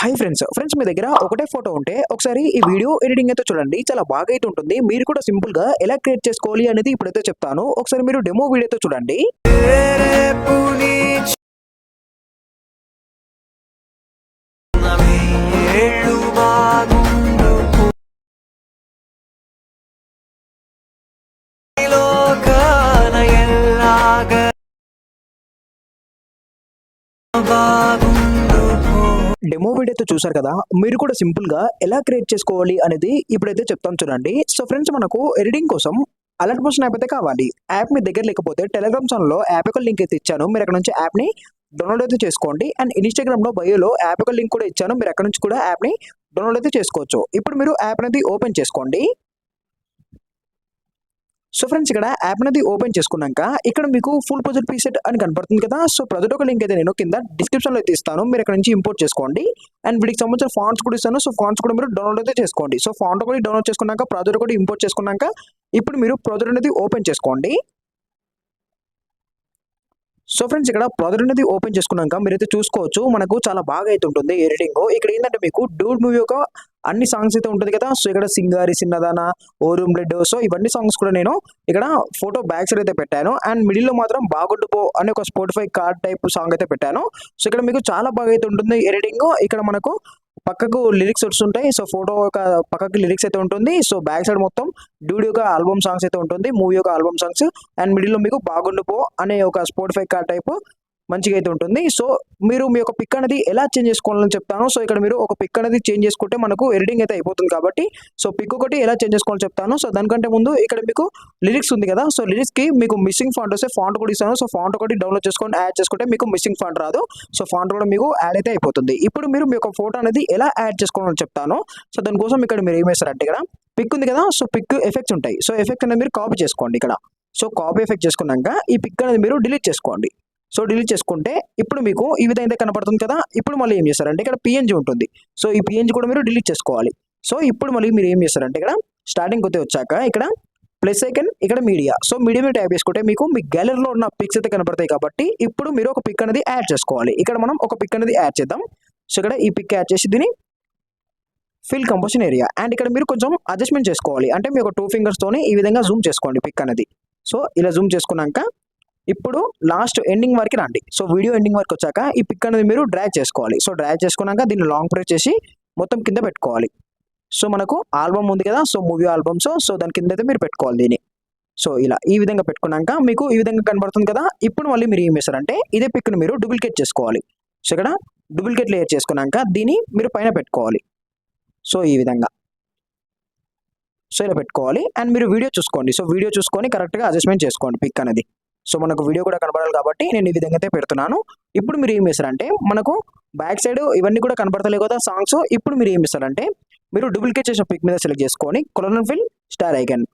Hi friends మీ దగ్గర ఒకటే photo ఉంటే ఒకసారి ఈ వీడియో ఎడిటింగ్ అయితే చూడండి. చాలా బాగా అయితే ఉంటుంది. మీరు కూడా సింపుల్ గా ఎలా క్రియేట్ చేసుకోవాలి అనేది ఇప్పుడైతే చెప్తాను. ఒకసారి మీరు డెమో వీడియోతో చూడండి. డెమో వీడియోతో చూసారు కదా, మీరు కూడా సింపుల్ గా ఎలా క్రియేట్ చేసుకోవాలి అనేది ఇప్పుడైతే చెప్తాం చూడండి. సో ఫ్రెండ్స్, మనకు ఎడిటింగ్ కోసం అలర్ట్ మోషన్ యాప్ అయితే కావాలి. యాప్ మీ దగ్గర లేకపోతే టెలిగ్రామ్ ఛానల్లో యాప్ యొక్క లింక్ అయితే ఇచ్చాను. మీరు అక్కడ నుంచి యాప్ ని డౌన్లోడ్ అయితే చేసుకోండి. అండ్ ఇన్స్టాగ్రామ్ లో బయోలో యాప్ యొక్క లింక్ కూడా ఇచ్చాను. మీరు అక్కడ నుంచి కూడా యాప్ ని డౌన్లోడ్ అయితే చేసుకోవచ్చు. ఇప్పుడు మీరు యాప్ అనేది ఓపెన్ చేసుకోండి. సో ఫ్రెండ్స్, ఇక్కడ యాప్ అనేది ఓపెన్ చేసుకున్నాక ఇక్కడ మీకు ఫుల్ ప్రాజెక్ట్ ప్రీసెట్ అని కనపడుతుంది కదా. సో ప్రాజెక్ట్ ఒక లింక్ అయితే నేను కింద డిస్క్రిప్షన్ లో అయితే ఇస్తాను. మీరు ఇక్కడ నుంచి ఇంపోర్ట్ చేసుకోండి. అండ్ వీటికి సంబంధించిన ఫాంట్స్ కూడా ఇస్తాను. సో ఫాంట్స్ కూడా మీరు డౌన్లోడ్ అయితే చేసుకోండి. సో ఫాంట్ కూడా డౌన్లోడ్ చేసుకున్నాక ప్రాజెక్ట్ కూడా ఇంపోర్ట్ చేసుకున్నాక ఇప్పుడు మీరు ప్రాజెక్ట్ అనేది ఓపెన్ చేసుకోండి. సో ఫ్రెండ్స్, ఇక్కడ ప్రాజెక్ట్ అనేది ఓపెన్ చేసుకున్నాక మీరైతే చూసుకోవచ్చు, మనకు చాలా బాగా అయితే ఉంటుంది ఎడిటింగ్. ఇక్కడ ఏంటంటే మీకు డూడ్ మూవీ యొక్క అన్ని సాంగ్స్ అయితే ఉంటుంది కదా. సో ఇక్కడ సింగారి సిన్నదాన, ఓ రూమ్ బ్లడ్, సో ఇవన్నీ సాంగ్స్ కూడా నేను ఇక్కడ ఫోటో బ్యాక్ సైడ్ అయితే పెట్టాను. అండ్ మిడిల్ లో మాత్రం బాగుండు పో అనే ఒక స్పాటిఫై కార్డ్ టైప్ సాంగ్ అయితే పెట్టాను. సో ఇక్కడ మీకు చాలా బాగా అయితే ఉంటుంది ఎడిటింగ్. ఇక్కడ మనకు పక్కకు లిరిక్స్ వస్తుంటాయి. సో ఫోటో యొక్క పక్కకి లిరిక్స్ అయితే ఉంటుంది. సో బ్యాక్ సైడ్ మొత్తం డ్యూడ్ యొక్క ఆల్బమ్ సాంగ్స్ అయితే ఉంటుంది, మూవీ యొక్క ఆల్బమ్ సాంగ్స్. అండ్ మిడిల్ లో మీకు బాగుండు పో అనే ఒక స్పాటిఫై కార్డ్ టైప్ మంచిగా అయితే ఉంటుంది. సో మీరు మీ యొక్క పిక్ అనేది ఎలా చేంజ్ చేసుకోవాలని చెప్తాను. సో ఇక్కడ మీరు ఒక పిక్ అనేది చేంజ్ చేసుకుంటే మనకు ఎడిటింగ్ అయితే అయిపోతుంది కాబట్టి సో పిక్ ఒకటి ఎలా చేంజ్ చేసుకోవాలని చెప్తాను. సో దానికంటే ముందు ఇక్కడ మీకు లిరిక్స్ ఉంది కదా. సో లిరిక్స్ కి మీకు మిస్సింగ్ ఫాంట్ వస్తే ఫాంట్ కూడా ఇస్తాను. సో ఫాంట్ ఒకటి డౌన్లోడ్ చేసుకొని యాడ్ చేసుకుంటే మీకు మిస్సింగ్ ఫాంట్ రాదు. సో ఫాంట్ కూడా మీకు యాడ్ అయితే అయిపోతుంది. ఇప్పుడు మీరు మీ యొక్క ఫోటో అనేది ఎలా యాడ్ చేసుకోవాలని చెప్తాను. సో దానికోసం ఇక్కడ మీరు ఏం చేస్తారంటే ఇక్కడ పిక్ ఉంది కదా. సో పిక్ ఎఫెక్ట్స్ ఉంటాయి. సో ఎఫెక్ట్ అనేది మీరు కాపీ చేసుకోండి ఇక్కడ. సో కాపీ ఎఫెక్ట్ చేసుకున్నాక ఈ పిక్ అనేది మీరు డిలీట్ చేసుకోండి. సో డిలీట్ చేసుకుంటే ఇప్పుడు మీకు ఈ విధంగా కనపడుతుంది కదా. ఇప్పుడు మళ్ళీ ఏం చేస్తారంటే ఇక్కడ పిఎన్జీ ఉంటుంది. సో ఈ పిఎన్జీ కూడా మీరు డిలీట్ చేసుకోవాలి. సో ఇప్పుడు మళ్ళీ మీరు ఏం చేస్తారంటే ఇక్కడ స్టార్టింగ్ కొద్ది వచ్చాక ఇక్కడ ప్లస్ ఐకన్, ఇక్కడ మీడియా. సో మీడియా మీద ట్యాప్ చేసుకుంటే మీకు మీ గ్యాలరీలో ఉన్న పిక్స్ అయితే కనపడతాయి కాబట్టి ఇప్పుడు మీరు ఒక పిక్ అనేది యాడ్ చేసుకోవాలి. ఇక్కడ మనం ఒక పిక్ అనేది యాడ్ చేద్దాం. సో ఇక్కడ ఈ పిక్ యాడ్ చేసి దీన్ని ఫిల్ కంపోజిషన్ ఏరియా అండ్ ఇక్కడ మీరు కొంచెం అడ్జస్ట్మెంట్ చేసుకోవాలి. అంటే మీ ఒక 2 ఫింగర్స్ తోని ఈ విధంగా జూమ్ చేసుకోండి పిక్ అనేది. సో ఇలా జూమ్ చేసుకున్నాక ఇప్పుడు లాస్ట్ ఎండింగ్ వరకు రండి. సో వీడియో ఎండింగ్ వరకు వచ్చాక ఈ పిక్ అనేది మీరు డ్రాగ్ చేసుకోవాలి. సో డ్రాగ్ చేసుకున్నాక దీన్ని లాంగ్ ప్రెస్ చేసి మొత్తం కింద పెట్టుకోవాలి. సో మనకు ఆల్బమ్ ఉంది కదా. సో మూవీ ఆల్బమ్స్, సో దాని కింద అయితే మీరు పెట్టుకోవాలి దీన్ని. సో ఇలా ఈ విధంగా పెట్టుకున్నాక మీకు ఈ విధంగా కనబడుతుంది కదా. ఇప్పుడు మళ్ళీ మీరు ఏం చేస్తారంటే ఇదే పిక్ను మీరు డూప్లికేట్ చేసుకోవాలి. సో ఇక్కడ డూప్లికేట్ లేయర్ చేసుకున్నాక దీన్ని మీరు పైన పెట్టుకోవాలి. సో ఈ విధంగా సో ఇలా పెట్టుకోవాలి. అండ్ మీరు వీడియో చూసుకోండి. సో వీడియో చూసుకొని కరెక్ట్గా అడ్జస్ట్మెంట్ చేసుకోండి పిక్ అనేది. సో మనకు వీడియో కూడా కనబడాలి కాబట్టి నేను ఈ విధంగా అయితే పెడుతున్నాను. ఇప్పుడు మీరు ఏం చేస్తారంటే మనకు బ్యాక్ సైడ్ ఇవన్నీ కూడా కనబడతలేవు కదా సాంగ్స్. ఇప్పుడు మీరు ఏం చేస్తారంటే మీరు డూప్లికేట్ చేసిన పిక్ మీద సెలెక్ట్ చేసుకొని కొలన్ ఫిల్ స్టార్ ఐకన్.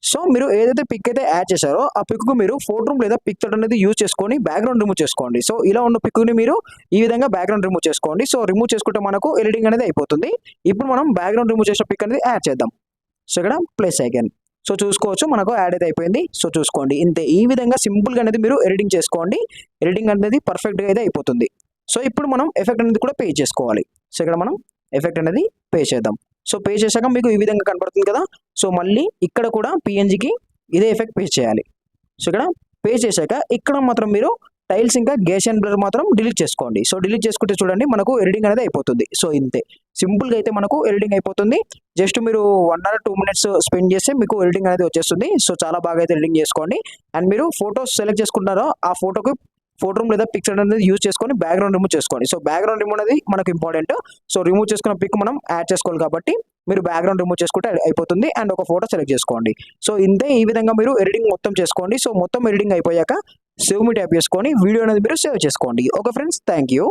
సో మీరు ఏదైతే పిక్ అయితే యాడ్ చేశారో ఆ పిక్కు మీరు ఫోటో లేదా పిక్చర్ అనేది యూజ్ చేసుకొని బ్యాక్గ్రౌండ్ రిమూవ్ చేసుకోండి. సో ఇలా ఉన్న పిక్ని మీరు ఈ విధంగా బ్యాక్గ్రౌండ్ రిమూవ్ చేసుకోండి. సో రిమూవ్ చేసుకుంటే మనకు ఎడిటింగ్ అనేది అయిపోతుంది. ఇప్పుడు మనం బ్యాక్గ్రౌండ్ రిమూవ్ చేసిన పిక్ అనేది యాడ్ చేద్దాం. సో ఇక్కడ ప్లస్ ఐకన్. సో చూసుకోవచ్చు మనకు యాడ్ అయితే అయిపోయింది. సో చూసుకోండి ఇంతే. ఈ విధంగా సింపుల్గా అనేది మీరు ఎడిటింగ్ చేసుకోండి. ఎడిటింగ్ అనేది పర్ఫెక్ట్గా అయితే అయిపోతుంది. సో ఇప్పుడు మనం ఎఫెక్ట్ అనేది కూడా పే చేసుకోవాలి. సో ఇక్కడ మనం ఎఫెక్ట్ అనేది పే చేద్దాం. సో పే చేశాక మీకు ఈ విధంగా కనబడుతుంది కదా. సో మళ్ళీ ఇక్కడ కూడా పిఎన్జికి ఇదే ఎఫెక్ట్ పే చేయాలి. సో ఇక్కడ పే చేశాక ఇక్కడ మాత్రం మీరు టైల్స్ ఇంకా గేషన్ బ్లర్ మాత్రం డిలీట్ చేసుకోండి. సో డిలీట్ చేసుకుంటే చూడండి మనకు ఎడిటింగ్ అనేది అయిపోతుంది. సో ఇంతే సింపుల్గా అయితే మనకు ఎడిటింగ్ అయిపోతుంది. జస్ట్ మీరు 1 or 2 minutes స్పెండ్ చేస్తే మీకు ఎడిటింగ్ అనేది వచ్చేస్తుంది. సో చాలా బాగా అయితే ఎడిటింగ్ చేసుకోండి. అండ్ మీరు ఫోటోస్ సెలెక్ట్ చేసుకుంటారో ఆ ఫోటోకి ఫోటో రూమ్ లేదా పిక్చర్ అనేది యూజ్ చేసుకొని బ్యాక్గ్రౌండ్ రిమూవ్ చేసుకోండి. సో బ్యాక్గ్రౌండ్ రిమూవ్ అనేది మనకు ఇంపార్టెంట్. సో రిమూవ్ చేసుకున్న పిక్ మనం యాడ్ చేసుకోవాలి కాబట్టి మీరు బ్యాక్గ్రౌండ్ రిమూవ్ చేసుకుంటే అయిపోతుంది. అండ్ ఒక ఫోటో సెలెక్ట్ చేసుకోండి. సో ఇంతే. ఈ విధంగా మీరు ఎడిటింగ్ మొత్తం చేసుకోండి. సో మొత్తం ఎడిటింగ్ అయిపోయాక సేవ్ మీ ట్యాప్ చేసుకొని వీడియో అనేది మీరు సేవ్ చేసుకోండి. Okay friends, thank you.